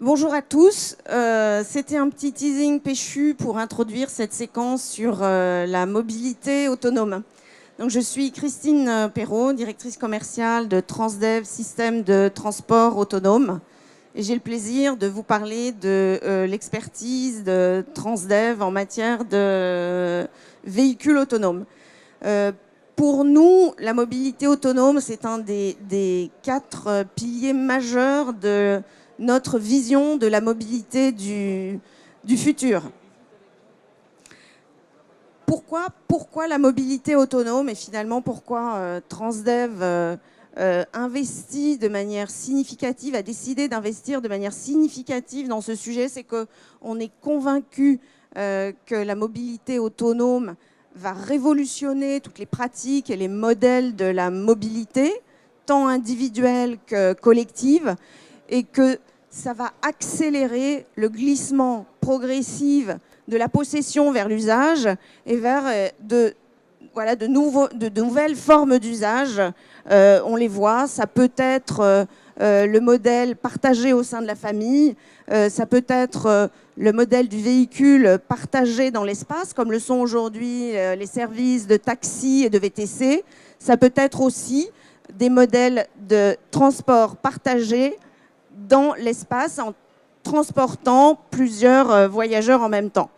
Bonjour à tous. C'était un petit teasing péchu pour introduire cette séquence sur la mobilité autonome. Donc, je suis Christine Perrault, directrice commerciale de Transdev, système de transport autonome. Et j'ai le plaisir de vous parler de l'expertise de Transdev en matière de véhicules autonomes. Pour nous, la mobilité autonome, c'est un des 4 piliers majeurs de notre vision de la mobilité du futur. Pourquoi la mobilité autonome et finalement pourquoi Transdev investit de manière significative, a décidé d'investir de manière significative dans ce sujet? C'est qu'on est convaincu que la mobilité autonome va révolutionner toutes les pratiques et les modèles de la mobilité, tant individuelle que collective, et que ça va accélérer le glissement progressif de la possession vers l'usage et vers de nouvelles formes d'usage. On les voit, ça peut être le modèle partagé au sein de la famille, ça peut être le modèle du véhicule partagé dans l'espace, comme le sont aujourd'hui les services de taxi et de VTC. Ça peut être aussi des modèles de transport partagé dans l'espace en transportant plusieurs voyageurs en même temps.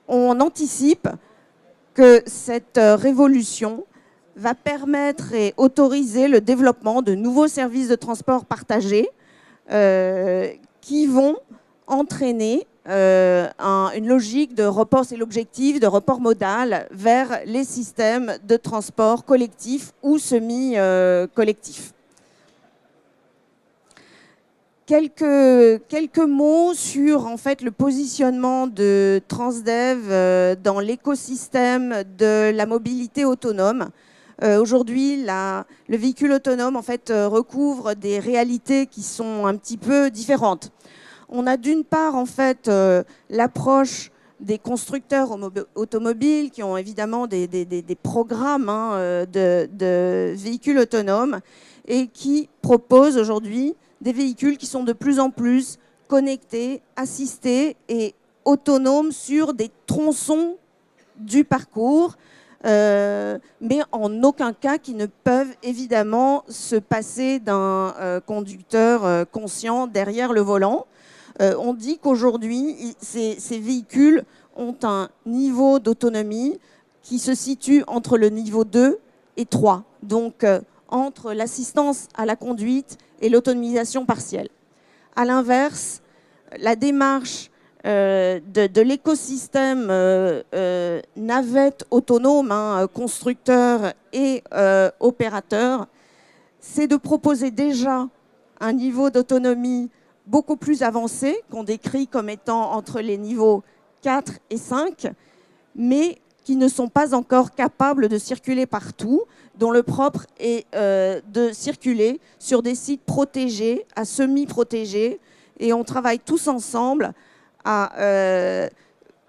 On anticipe que cette révolution va permettre et autoriser le développement de nouveaux services de transport partagés qui vont entraîner une logique de report, c'est l'objectif, de report modal vers les systèmes de transport collectif ou semi-collectif. Quelques mots sur en fait, le positionnement de Transdev dans l'écosystème de la mobilité autonome. Aujourd'hui, le véhicule autonome en fait, recouvre des réalités qui sont un petit peu différentes. On a d'une part en fait, l'approche des constructeurs automobiles qui ont évidemment des programmes de véhicules autonomes et qui proposent aujourd'hui des véhicules qui sont de plus en plus connectés, assistés et autonomes sur des tronçons du parcours, mais en aucun cas qui ne peuvent évidemment se passer d'un conducteur conscient derrière le volant. On dit qu'aujourd'hui, ces véhicules ont un niveau d'autonomie qui se situe entre le niveau 2 et 3. Donc, entre l'assistance à la conduite et l'autonomisation partielle. À l'inverse, la démarche de l'écosystème navette autonome, constructeur et opérateur, c'est de proposer déjà un niveau d'autonomie beaucoup plus avancé, qu'on décrit comme étant entre les niveaux 4 et 5, mais qui ne sont pas encore capables de circuler partout, dont le propre est de circuler sur des sites protégés, à semi-protégés, et on travaille tous ensemble à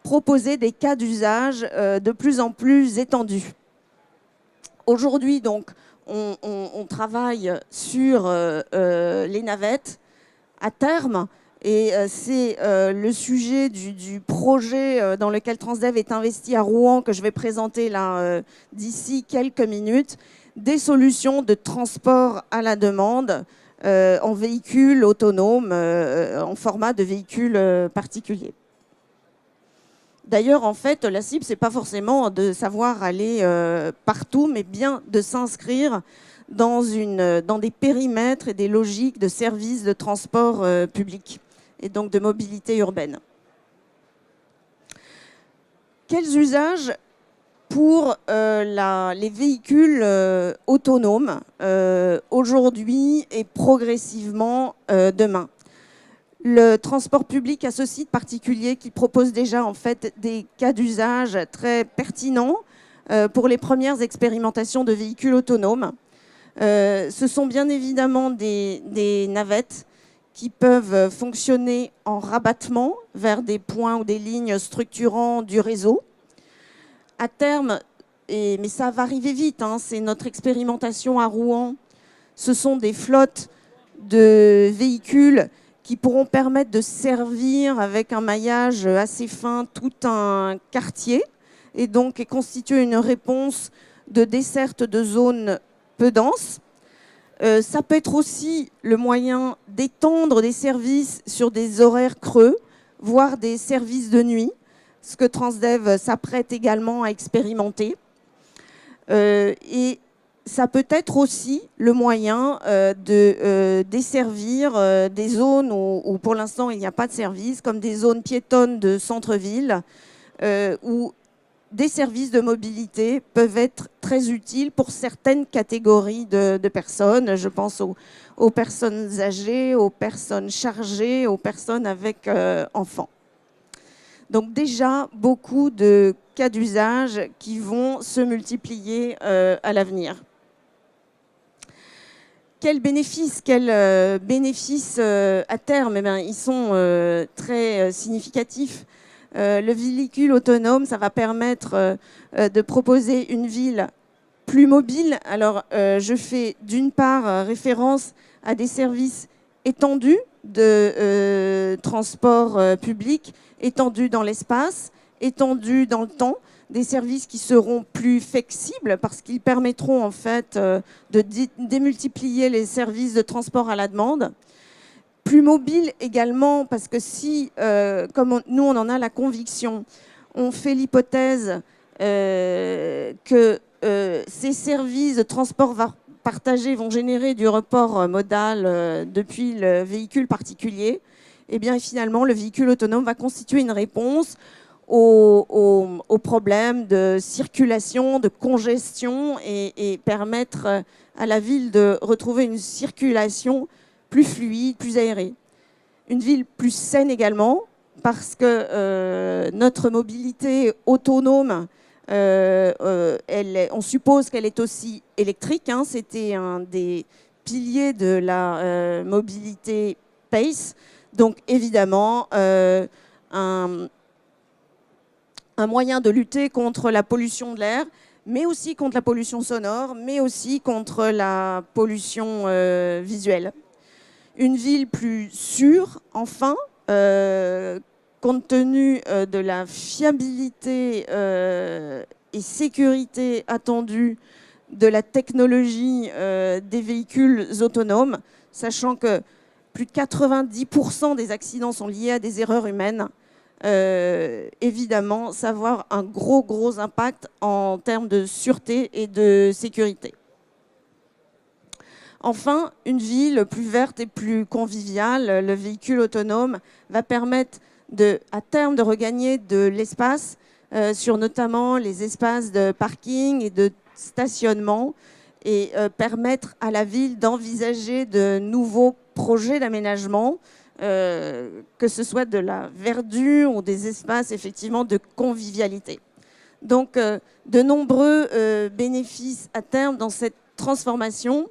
proposer des cas d'usage de plus en plus étendus. Aujourd'hui, donc, on travaille sur les navettes à terme. Et c'est le sujet du projet dans lequel Transdev est investi à Rouen que je vais présenter là d'ici quelques minutes, des solutions de transport à la demande en véhicule autonome, en format de véhicule particulier. D'ailleurs, en fait, la cible, ce n'est pas forcément de savoir aller partout, mais bien de s'inscrire dans des périmètres et des logiques de services de transport public et donc de mobilité urbaine. Quels usages pour les véhicules autonomes aujourd'hui et progressivement demain? Le transport public a ce site particulier qui propose déjà en fait des cas d'usage très pertinents pour les premières expérimentations de véhicules autonomes. Ce sont bien évidemment des navettes qui peuvent fonctionner en rabattement vers des points ou des lignes structurants du réseau. À terme, mais ça va arriver vite, c'est notre expérimentation à Rouen, ce sont des flottes de véhicules qui pourront permettre de servir avec un maillage assez fin tout un quartier et donc constituer une réponse de desserte de zones peu denses. Ça peut être aussi le moyen d'étendre des services sur des horaires creux, voire des services de nuit, ce que Transdev s'apprête également à expérimenter. Et ça peut être aussi le moyen de desservir des zones où pour l'instant il n'y a pas de service, comme des zones piétonnes de centre-ville, où des services de mobilité peuvent être très utiles pour certaines catégories de personnes. Je pense aux personnes âgées, aux personnes chargées, aux personnes avec enfants. Donc déjà, beaucoup de cas d'usage qui vont se multiplier à l'avenir. Quels bénéfices à terme? Ils sont très significatifs. Le véhicule autonome, ça va permettre de proposer une ville plus mobile. Alors, je fais d'une part référence à des services étendus de transport public, étendus dans l'espace, étendus dans le temps, des services qui seront plus flexibles parce qu'ils permettront en fait de démultiplier les services de transport à la demande. Plus mobile également parce que si, comme nous on en a la conviction, on fait l'hypothèse que ces services de transport partagé vont générer du report modal depuis le véhicule particulier, et bien finalement le véhicule autonome va constituer une réponse aux problèmes de circulation, de congestion et permettre à la ville de retrouver une circulation plus fluide, plus aérée. Une ville plus saine également, parce que notre mobilité autonome, on suppose qu'elle est aussi électrique. Hein, c'était un des piliers de la mobilité PACE. Donc évidemment, un moyen de lutter contre la pollution de l'air, mais aussi contre la pollution sonore, mais aussi contre la pollution visuelle. Une ville plus sûre, enfin, compte tenu de la fiabilité et sécurité attendue de la technologie des véhicules autonomes, sachant que plus de 90% des accidents sont liés à des erreurs humaines. Évidemment, ça va avoir un gros impact en termes de sûreté et de sécurité. Enfin, une ville plus verte et plus conviviale, le véhicule autonome va permettre à terme de regagner de l'espace sur notamment les espaces de parking et de stationnement et permettre à la ville d'envisager de nouveaux projets d'aménagement, que ce soit de la verdure ou des espaces effectivement de convivialité. Donc, de nombreux bénéfices à terme dans cette transformation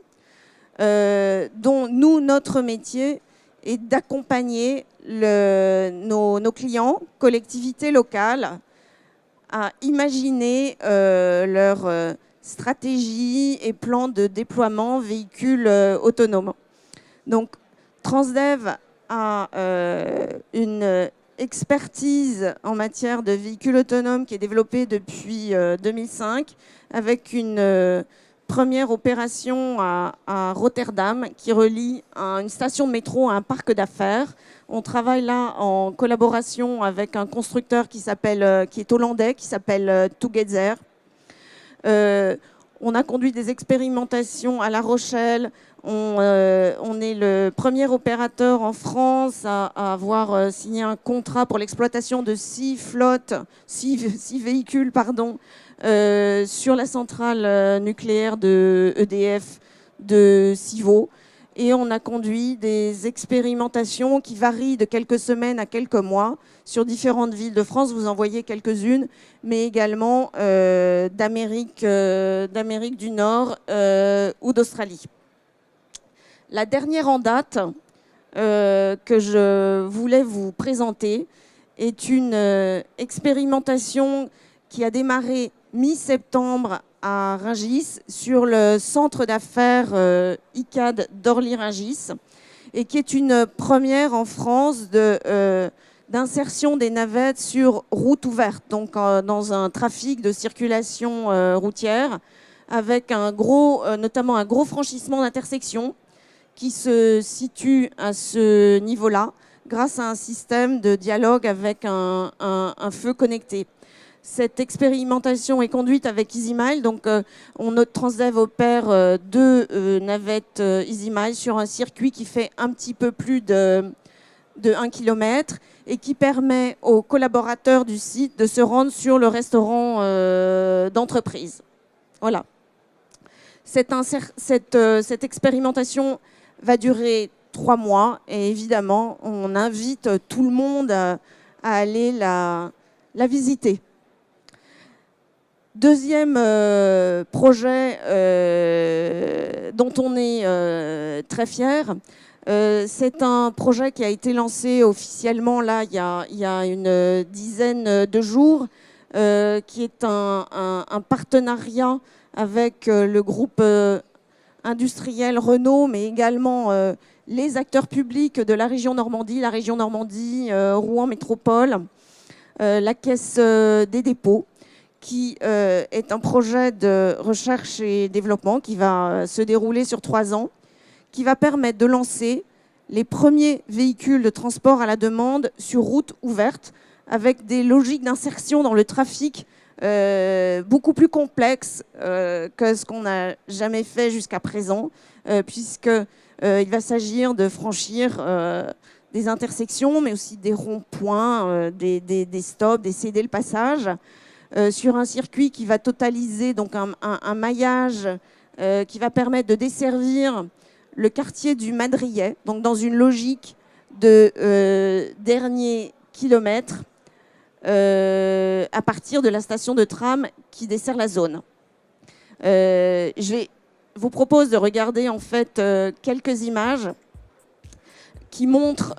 dont nous, notre métier est d'accompagner nos clients, collectivités locales, à imaginer leur stratégie et plan de déploiement véhicules autonomes. Donc, Transdev a une expertise en matière de véhicules autonomes qui est développée depuis 2005 avec une première opération à Rotterdam qui relie une station de métro à un parc d'affaires. On travaille là en collaboration avec un constructeur qui est hollandais, qui s'appelle Together. On a conduit des expérimentations à La Rochelle. On est le premier opérateur en France à avoir signé un contrat pour l'exploitation de 6 véhicules sur la centrale nucléaire de EDF de Civaux. Et on a conduit des expérimentations qui varient de quelques semaines à quelques mois sur différentes villes de France. Vous en voyez quelques-unes, mais également d'Amérique du Nord ou d'Australie. La dernière en date que je voulais vous présenter est une expérimentation qui a démarré mi-septembre à Rungis sur le centre d'affaires ICAD d'Orly-Rungis et qui est une première en France d'insertion des navettes sur route ouverte, donc dans un trafic de circulation routière avec notamment un gros franchissement d'intersection qui se situe à ce niveau-là grâce à un système de dialogue avec un feu connecté. Cette expérimentation est conduite avec EasyMile. Donc, notre Transdev opère 2 navettes EasyMile sur un circuit qui fait un petit peu plus de 1 km et qui permet aux collaborateurs du site de se rendre sur le restaurant d'entreprise. Voilà. Cette expérimentation va durer 3 mois et évidemment, on invite tout le monde à aller la visiter. Deuxième projet dont on est très fier, c'est un projet qui a été lancé officiellement là, il y a une dizaine de jours, qui est un partenariat avec le groupe industriel Renault, mais également les acteurs publics de la région Normandie, Rouen Métropole, la Caisse des dépôts, qui est un projet de recherche et développement qui va se dérouler sur 3 ans, qui va permettre de lancer les premiers véhicules de transport à la demande sur route ouverte, avec des logiques d'insertion dans le trafic beaucoup plus complexes que ce qu'on n'a jamais fait jusqu'à présent, puisqu'il va s'agir de franchir des intersections, mais aussi des ronds-points, des stops, des céder le passage, sur un circuit qui va totaliser donc un maillage qui va permettre de desservir le quartier du Madrillet, donc dans une logique de dernier kilomètre à partir de la station de tram qui dessert la zone. Je vous propose de regarder en fait quelques images qui montrent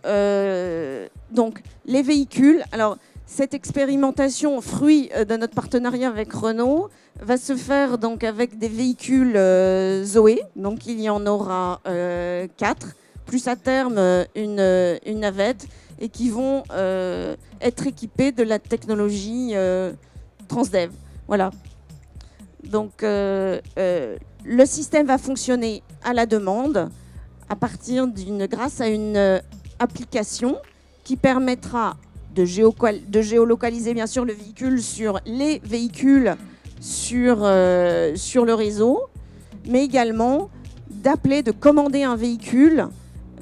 donc les véhicules. Alors, cette expérimentation, fruit de notre partenariat avec Renault, va se faire donc avec des véhicules Zoé. Donc il y en aura 4, plus à terme une navette, et qui vont être équipés de la technologie Transdev. Voilà. Donc le système va fonctionner à la demande grâce à une application qui permettra de géolocaliser bien sûr le véhicule sur les véhicules sur le réseau, mais également d'appeler, de commander un véhicule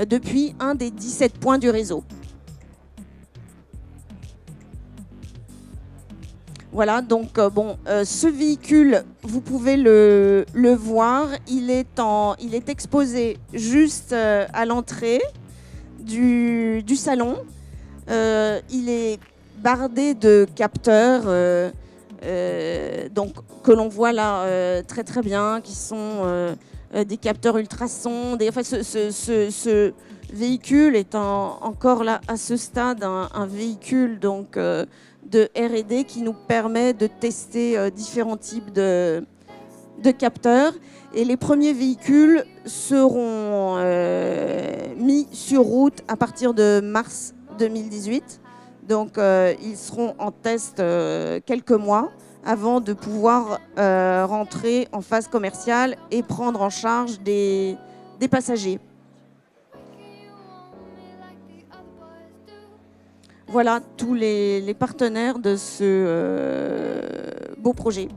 depuis un des 17 points du réseau. Voilà, donc ce véhicule, vous pouvez le voir, il est exposé juste à l'entrée du salon. Il est bardé de capteurs donc, que l'on voit là très très bien, qui sont des capteurs ultrasons. Enfin, ce véhicule est encore là à ce stade un véhicule donc, de R&D qui nous permet de tester différents types de capteurs. Et les premiers véhicules seront mis sur route à partir de mars 2018. Donc, ils seront en test quelques mois avant de pouvoir rentrer en phase commerciale et prendre en charge des passagers. Voilà tous les partenaires de ce beau projet.